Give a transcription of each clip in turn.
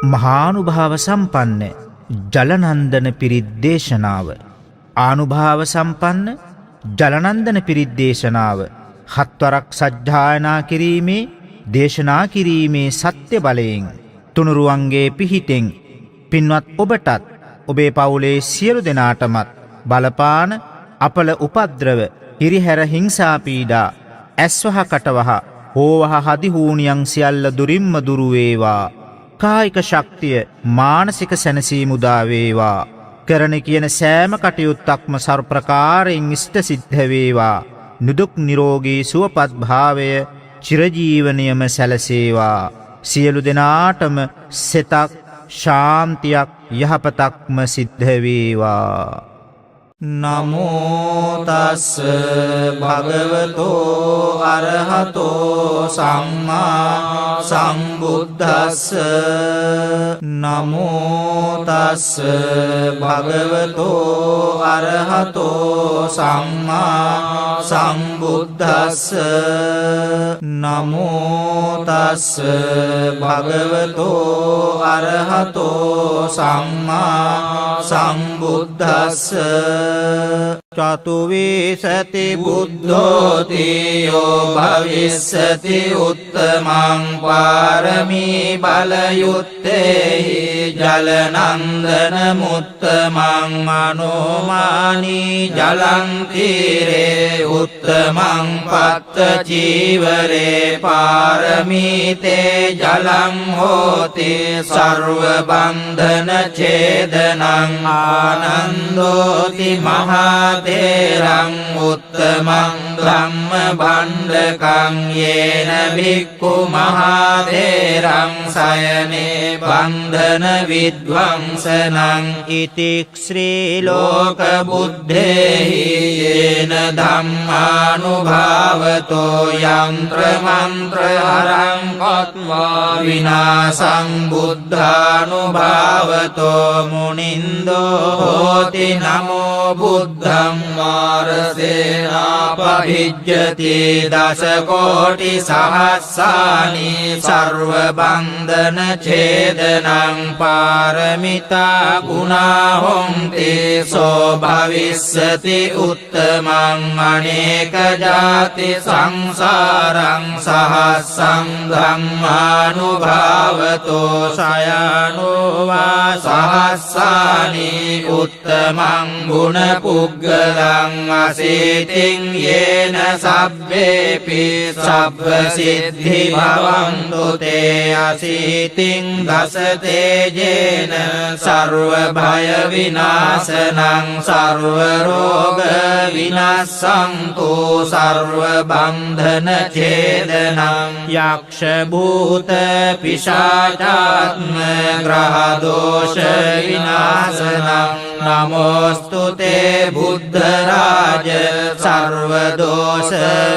මහානුභාව සම්පන්න ජලනන්දන පිරිත් දේශනාව. ආනුභාව සම්පන්න ජලනන්දන පිරිත් දේශනාව හත්වරක් සජ්ජායනා කිරීමේ දේශනා කිරීමේ සත්‍ය බලයෙන් තුනුරුවන්ගේ පිහිටෙන් පින්වත් ඔබටත් ඔබේ පවුලේ සියලු දෙනාටමත් බලපාන අපල උපද්‍රව හිරිහැර හිංසා පීඩා ඇස්වහ කටවහ හෝවහ හදිහූනියන් සියල්ල දුරින්ම දුරු වේවා. කායික ශක්තිය මානසික සැනසීම උදා වේවා. කරන කියන සෑම කටයුත්තක්ම සර්වප්‍රකාරයෙන් ඉෂ්ට සිද්ධ වේවා. නිදුක් නිරෝගී සුවපත් භාවය චිරජීවනයේම සැලසේවා. සියලු දෙනාටම සෙතක් ශාන්තියක් යහපතක්ම සිද්ධ වේවා. නමෝ තස් භගවතෝ අරහතෝ සම්මා සම්බුද්දස්ස. නමෝ තස් භගවතෝ අරහතෝ සම්මා සම්බුද්දස්ස. නමෝ තස් භගවතෝ අරහතෝ සම්මා සම්බුද්දස්ස. චතුවිසති බුද්ධෝති යෝ භවිස්සති උත්තමං පාරමී බලයුත්තේහි ජලනන්දන මුත්තමං මනෝමානී ජලං තීරේ උත්තමං පත්ත චීවරේ පාරමීතේ ජලං හෝති සර්ව බන්ධන ඡේදනං ආනන්දෝති මහතේරං උත්තමං ධම්ම භණ්ඩකං යේන භික්ඛු මහතේරං සයනේ බන්ධන විද්වංසනං ඉතික්ඛ්‍රී ලෝක බුද්ධේහි යේන ධම්මානුභාවතෝ යන්ත්‍ර මන්ත්‍ර හරං කତ୍වා විනාසං බුද්ධානුභාවතෝ මුනින්දෝ හෝති නමෝ බුද්ධං මාරසේනාපවිජ්ජති දස කෝටි සහස්සානි සර්ව බන්ධන ඡේදනං පාරමිතා ගුණා හොන්ති සෝ භවිස්සති උත්තමං අනේක ජාති සංසාරං සහස්සං ධම්මානුභාවතෝ සයනෝ වා සහස්සානි උත්තමං ගුණ පුග්ගලං අසීතින් යේන සබ්බේපි සබ්බ සිද්ධි භවන්තු තේ අසීතින් දස තේජේන සර්ව භය විනාශනං සර්ව රෝග විනාශන්තු සර්ව බන්ධන ඡේදනං යක්ෂ භූත පිශාචාත්ම ග්‍රහ දෝෂ විනාශනං නමෝස්තු තේ බුද්ධ රාජ සර්ව දෝෂ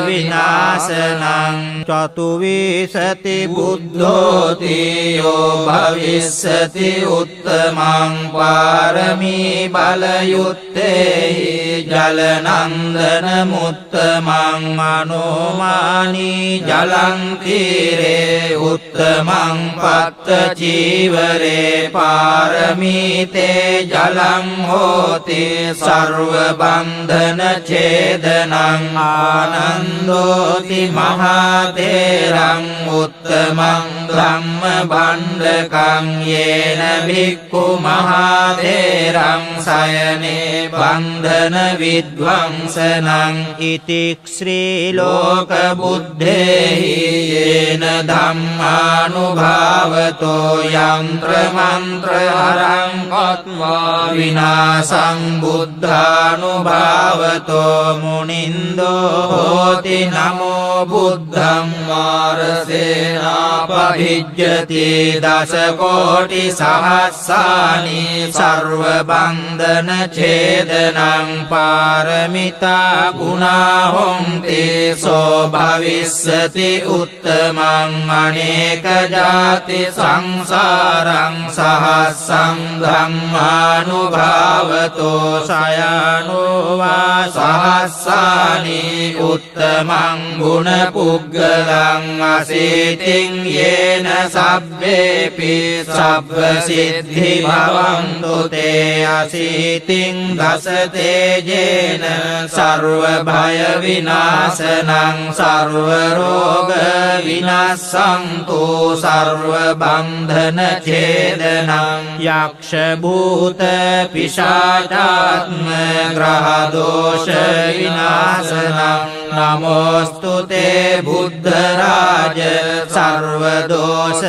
විනාශනං. චතුවිසති බුද්ධෝති යෝ භවිස්සති උත්තමං පාරමී බලයුත්තේහි ජලනන්දන මුත්තමං මනෝමානී ජලං තීරේ උත්තමං පත්ත චීවරේ පාරමීතේ ජලං හෝති සර්ව බන්ධන ඡේදනං ආනන්දෝති මහතේරං උත්තමං ධම්ම භණ්ඩකං යේන භික්ඛු මහතේරං සයනේ බන්ධන විද්වංසනං ඉතික්ඛ්‍රී ලෝක බුද්ධේහි යේන ධම්මානුභාවතෝ යන්ත්‍ර මන්ත්‍ර හරං කତ୍වා විනාසං බුද්ධානුභාවතෝ මුනින්දෝ හෝති නමෝ බුද්ධං මාරසේනාපවිජ්ජති දස කෝටි සහස්සානි සර්ව බන්ධන ඡේදනං පාරමිතා ගුණා හොන්ති සෝ භවිස්සති උත්තමං අනේ අනේක ජාති සංසාරං සහස්සං ධම්මානුභාවතෝ සයනෝ වා සහස්සානි උත්තමං ගුණ පුග්ගලං අසීතින් යේන සබ්බේපි සබ්බ සිද්ධි භවන්තු තේ අසීතින් දස තේජේන සර්ව භය විනාශනං සර්ව රෝග විනාශන්තු සර්ව බන්ධන ඡේදනං යක්ෂ භූත පිශාචාත්ම ග්‍රහ දෝෂ විනාශනං නමෝස්තු තේ බුද්ධ රාජ සර්ව දෝෂ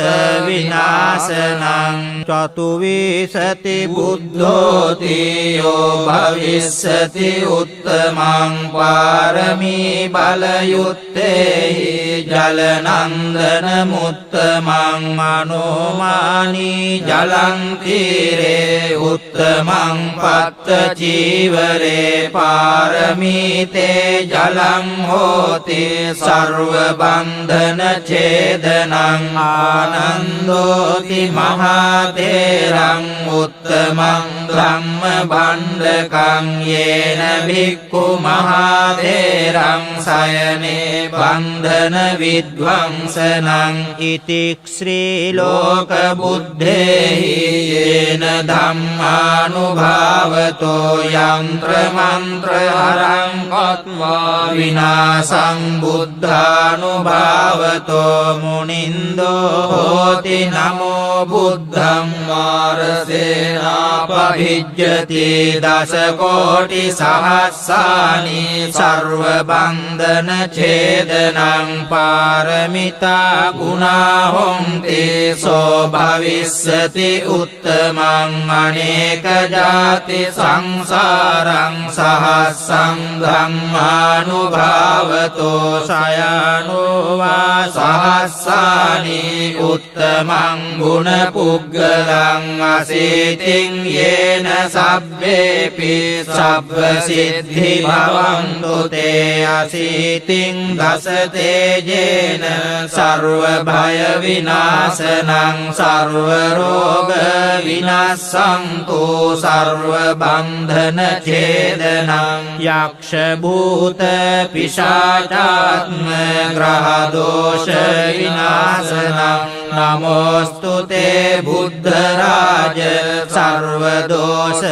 විනාශනං චතුවිසති බුද්ධෝති යෝ භවිස්සති උත්තමං පාරමී බලයුත්තේහි ජලනන්දන මුත්තමං මනෝමානී ජලං තීරේ උත්තමං පත්ත චීවරේ පාරමීතේ ජලං හෝති සර්ව බන්ධන ඡේදනං ආනන්දෝති මහතේරං උත්තමං ධම්ම භණ්ඩකං යේන භික්ඛු මහතේරං සයනේ බන්ධන විද්වංසනං ඉතික්ඛ්‍රී ලෝක බුද්ධේහි යේන ධම්මානුභාවතෝ යන්ත්‍ර මන්ත්‍ර හරං කତ୍වා විනාසං බුද්ධානුභාවතෝ මුනින්දෝ හෝති නමෝ බුද්ධං මාරසේනාපවිජ්ජති දස කෝටි සහස්සානි සර්ව බන්ධන ඡේදනං පාරමිතා ගුණා හොන්ති සෝ භවිස්සති උත්තමං අනේක ජාති සංසාරං සහස්සං ධම්මානුභාවතෝ සයනෝ වා සහස්සානි උත්තමං ගුණ පුග්ගලං අසීතින් යේන සබ්බේපි සබ්බ සිද්ධි භවන්තු තේ අසීතින් දස තේජේන සර්ව භය විනාශනං සර්ව රෝග විනාශන්තු සර්ව බන්ධන ඡේදනං යක්ෂ භූත පිශාචාත්ම ග්‍රහ දෝෂ විනාශනං නමෝස්තු තේ බුද්ධ රාජ සර්ව දෝෂ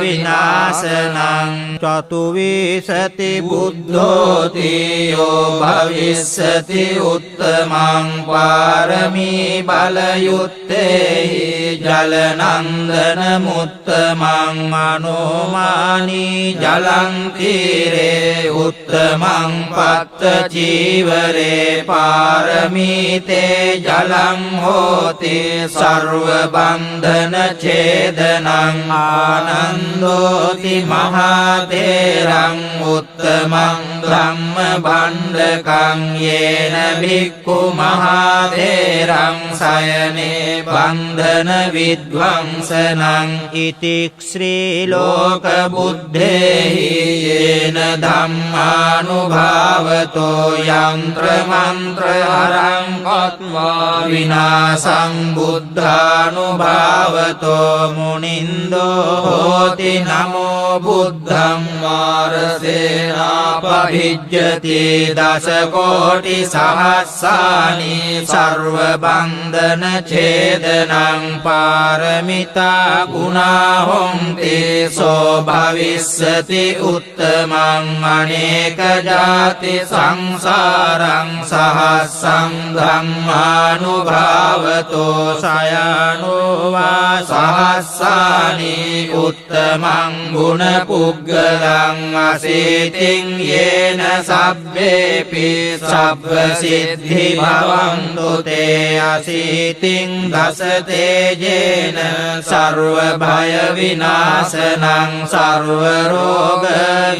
විනාශනං චතුවිසති බුද්ධෝති යෝ භවිස්සති උත්තමං පාරමී බලයුත්තේහි ජලනන්දන මුත්තමං මනෝමානී ජලං තීරේ උත්තමං පත්ත චීවරේ පාරමීතේ ජලං හෝති සර්ව බන්ධන ඡේදනං ආනන්දෝති මහතේරං උත්තමං ධම්ම භණ්ඩකං යේන භික්ඛු මහතේරං සයනේ බන්ධන විද්වංසනං ඉතික්ඛ්‍රී ලෝක බුද්ධේහි යේන ධම්මානුභාවතෝ යන්ත්‍ර මන්ත්‍ර හරං කତ୍වා විනාසං බුද්ධානුභාවතෝ මුනින්දෝ හෝති නමෝ බුද්ධං මාරසේනාපවිජ්ජති දස කෝටි සහස්සානි සර්ව බන්ධන ඡේදනං පාරමිතා ගුණා හොන්ති සෝ භවිස්සති උත්තමං අනේක ජාති සංසාරං සහස්සං ධම්මානුභාවතෝ සයනෝ වා සහස්සානි උත්තමං ගුණ පුග්ගලං අසීතින් යේන සබ්බේපි සබ්බ සිද්ධි භවන්තු තේ අසීතින් දස තේජේන සර්ව භය විනාශනං සර්ව රෝග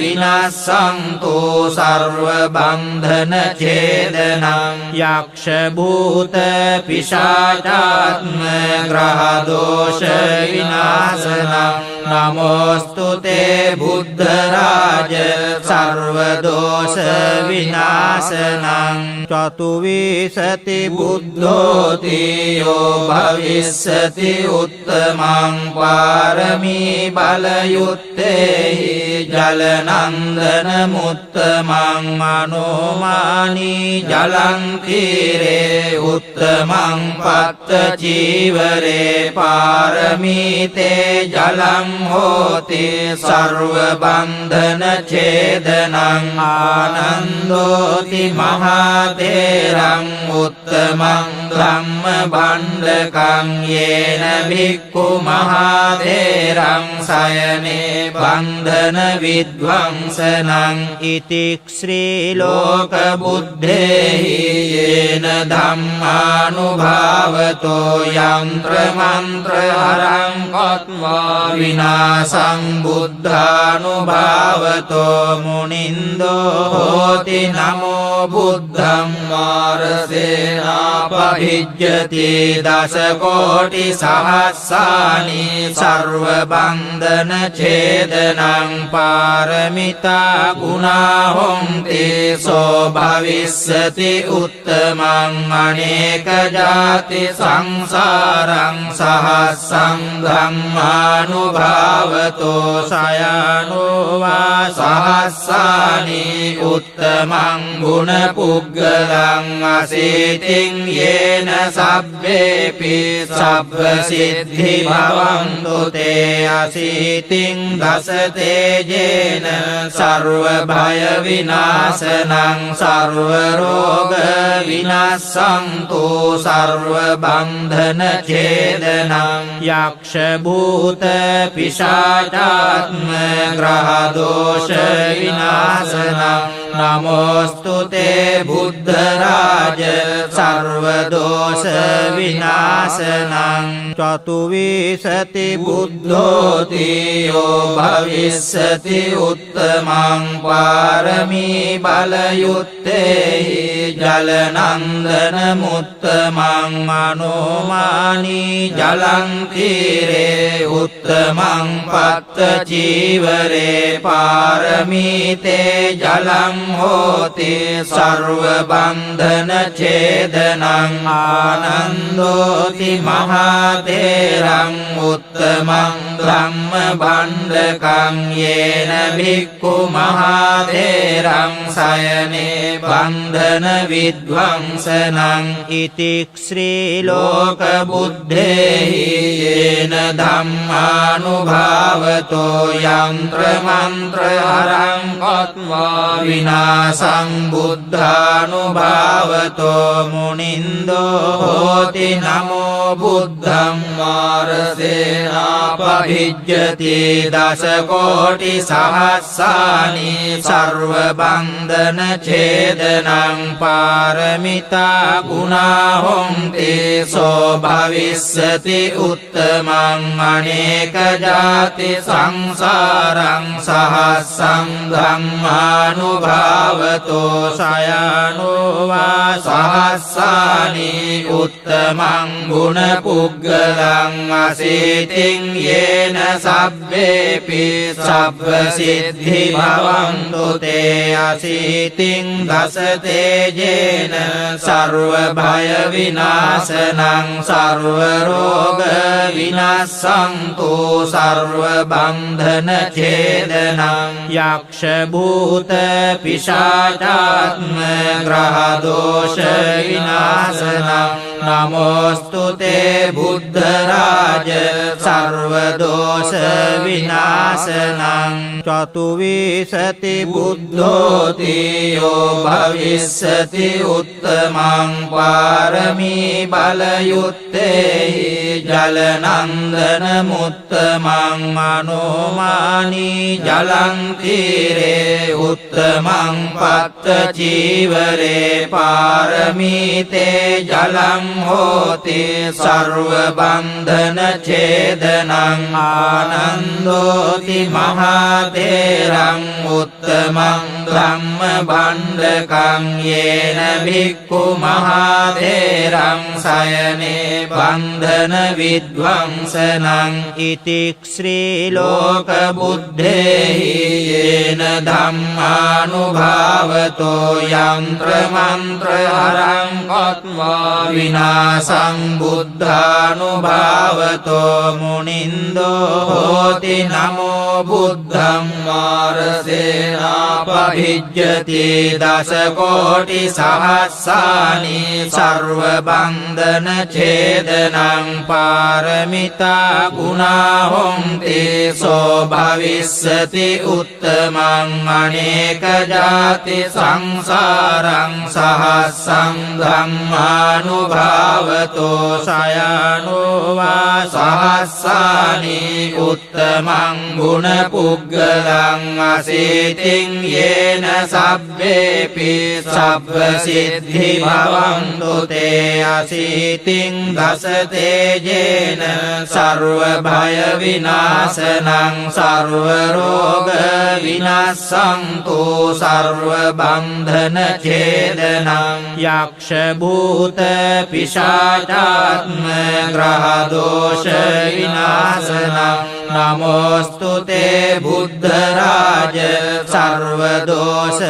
විනාශන්තු සර්ව බන්ධන ඡේදනං යක්ෂ භූත පිශාචාත්ම ග්‍රහ දෝෂ විනාශනං නමෝස්තු තේ බුද්ධරාජ සර්වදෝෂ විනාශනං චතුවිසති බුද්ධෝති යෝ භවිස්සති උත්තමං පාරමී බලයුත්තේහි ජලනන්දන මුත්තමං මනෝමානී ජලං තීරේ උත්තමං පත්ත චීවරේ පාරමීතේ ජලං හෝති සර්ව බන්ධන ඡේදනං ආනන්දෝති මහතේරං උත්තමං ධම්ම භණ්ඩකං යේන භික්ඛු මහතේරං සයනේ බන්ධන විද්වංසනං ඉතික්ඛ්‍රී ලෝක බුද්ධේහි යේන ධම්මානුභාවතෝ යන්ත්‍ර මන්ත්‍ර හරං කତ୍වා විනාසං බුද්ධානුභාවතෝ මුනින්දෝ හෝති නමෝ බුද්ධං මාරසේනාපහිජ්ජති දස කෝටි සහස්සානි සර්ව බන්ධන ඡේදනං පාරමිතා ගුණා හොන්ති සෝ භවිස්සති උත්තමං අනේක ජාති සංසාරං සහස්සං ධම්මානුභාවතෝ සයනෝ වා සහස්සානි උත්තමං ගුණ පුග්ගලං අසීතින් යේන සබ්බේපි සබ්බ සිද්ධි භවන්තු තේ අසීතින් දස තේජේන සර්ව භය විනාශනං සර්ව රෝග විනාශන්තු සර්ව බන්ධන ඡේදනං යක්ෂ භූත පිශාචාත්ම ග්‍රහ දෝෂ විනාශනං නමෝස්තු තේ බුද්ධරාජ සර්ව දෝෂ විනාශනං චතුවිසති බුද්ධෝති යෝ භවිස්සති උත්තමං පාරමී බලයුත්තේහි ජලනන්දන මුත්තමං මනෝමානී ජලං තීරේ උත්තමං පත්ත චීවරේ පාරමීතේ ජලං හෝති සර්ව බන්ධන ඡේදනං ආනන්දෝති මහතේරං උත්තමං ධම්ම භණ්ඩකං යේන භික්ඛු මහතේරං සයනේ බන්ධන විද්වංසනං ඉතික්ඛ්‍රී ලෝක බුද්ධේහි යේන ධම්මානුභාවතෝ යන්ත්‍ර මන්ත්‍ර හරං කତ୍වා විනාසං බුද්ධානුභාවතෝ මුනින්දෝ හෝති නමෝ බුද්ධං මාරසේනාපහිජ්ජති දස කෝටි සහස්සානි සර්ව බන්ධන ඡේදනං පාරමිතා ගුණා හොන්ති සෝ භවිස්සති උත්තමං අනේක ජාති සංසාරං සහස්සං ධම්මානුභාවතෝ සයනෝ වා සහස්සානි උත්තමං ගුණ පුග්ගලං අසීතින් යේන සබ්බේපි සබ්බ සිද්ධි භවන්තු තේ අසීතින් දස තේජේන සර්ව භය විනාශනං සර්ව රෝග විනාශන්තු සර්ව බන්ධන ඡේදනං යක්ෂ භූත පිශාචාත්ම ග්‍රහ දෝෂ විනාශනං නමෝස්තු තේ බුද්ධරාජ සර්ව දෝෂ විනාශනං චතුවිසති බුද්ධෝති යෝ භවිස්සති උත්තමං පාරමී බලයුත්තේහි ජලනන්දන මුත්තමං මනෝමානී ජලං තීරේ උත්තමං පත්ත චීවරේ පාරමීතේ ජලං හෝති සර්ව බන්ධන ඡේදනං ආනන්දෝති මහතේරං උත්තමං ධම්ම භණ්ඩකං යේන භික්ඛු මහතේරං සයනේ බන්ධන විද්වංසනං ඉතික්ඛ්‍රී ලෝක බුද්ධේහි යේන ධම්මානුභාවතෝ යන්ත්‍ර මන්ත්‍ර හරං කତ୍වා විනාසං බුද්ධානුභාවතෝ මුනින්දෝ හෝති නමෝ බුද්ධං මාරසේනාපභිජ්ජති දස කෝටි සහස්සානි සර්ව බන්ධන ඡේදනං පාරමිතා ගුණා හොන්ති සෝ භවිස්සති උත්තමං අනේක ජාති සංසාරං සහස්සං ධම්මානුභාවතෝ සයනෝ වා සහස්සානි උත්තමං ගුණ පුග්ගලං අසීතින් යේන සබ්බේපි සබ්බ සිද්ධි භවන්තු තේ අසීතින් දස තේජේන සර්ව භය විනාශනං සර්ව රෝග විනාශන්තු සර්ව බන්ධන ඡේදනං යක්ෂ භූත පිශාචාත්ම ග්‍රහ දෝෂ විනාශනං නමෝස්තු තේ බුද්ධ රාජ සර්ව දෝෂ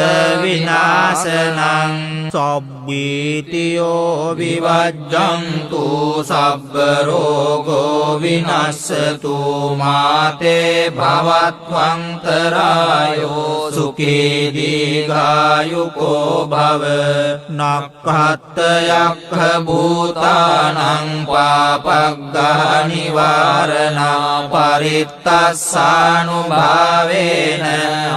විනාශනං සබ්බීතියෝ විවජ්ජන්තු සබ්බ රෝගෝ විනස්සතු මාතේ භවත්වන්තරායෝ සුඛී දීඝායුකෝ භව නක්ඛත් යක්ඛ භූතානං පාපග්ගහ නිවාරණා පරිත්තස්සානුභාවේන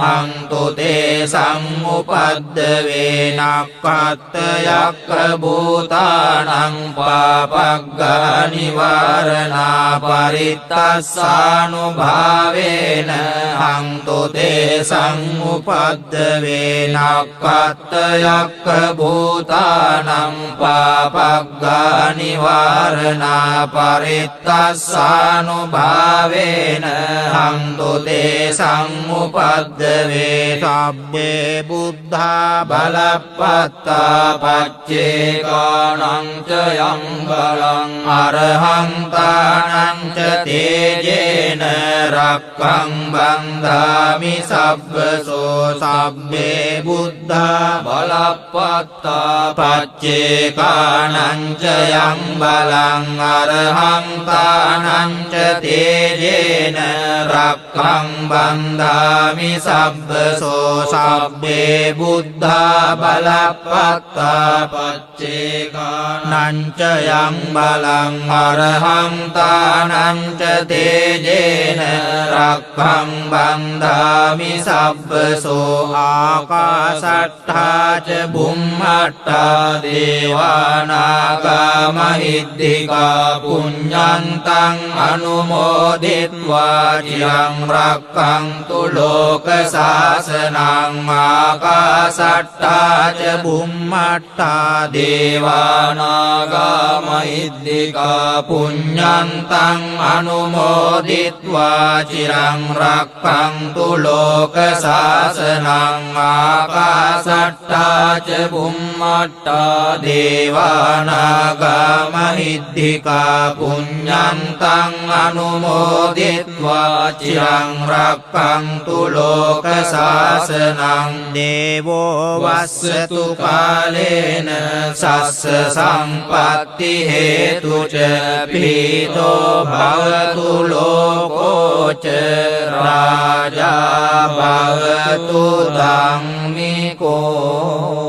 හන්තු තේ සම්මුපද්දවේ නක්ඛත් යක්ඛ භූතානං පාපග්ගහ නිවාරණා පරිත්තස්සානුභාවේන හන්තු තේ සම්මුපද්දවේ නක්ඛත් යක්ඛ භූතානං පාපග්ගහ නිවාරණා පරිත්තස්සානුභාවේන හන්තු තේ සම්මුපද්දවේ සබ්බේ බුද්ධා බලප්පත්තා පච්චේකානං ච යම් බලං අරහං තානං ච තේජේන රක්ඛං බන්ධාමි සබ්බසෝ සබ්බේ බුද්ධා බලප්පත්තා පච්චේකානං ච යම් බලං අරහං තානං ච තේජේන රක්ඛං බන්ධාමි සබ්බසෝ සබ්බේ බුද්ධා බලප්පත්තා පච්චේකානං ච යම් බලං අරහං තානං ච තේජේන රක්ඛං බන්ධාමි සබ්බසෝ ආකාශට්ඨා ච බුම්මට්ඨා දේවානාගා මහිද්దికා පුඤ්ඤන්තං අනුමෝදිත්වා චිරං රක්ඛන්තු ලෝක සාසනං ආකාශට්ඨා ච බුම්මට්ඨා දේවානාගා මහිද්దికා පුඤ්ඤන්තං අනුමෝදිත්වා චිරං රක්ඛන්තු ලෝක සාසනං ආකාශට්ඨා ච බුම්මට්ඨා දේවානාගා මහිද්దికා පුඤ්ඤන්තං අනුමෝදිත්වා චිරං රක්ඛන්තු ලෝක සාසනං දේවෝ වස්සතු කාලේන සස්ස සම්පත්ති හේතු ච පීතෝ භවතු ලෝකෝ ච රාජා භවතු ධම්මිකෝ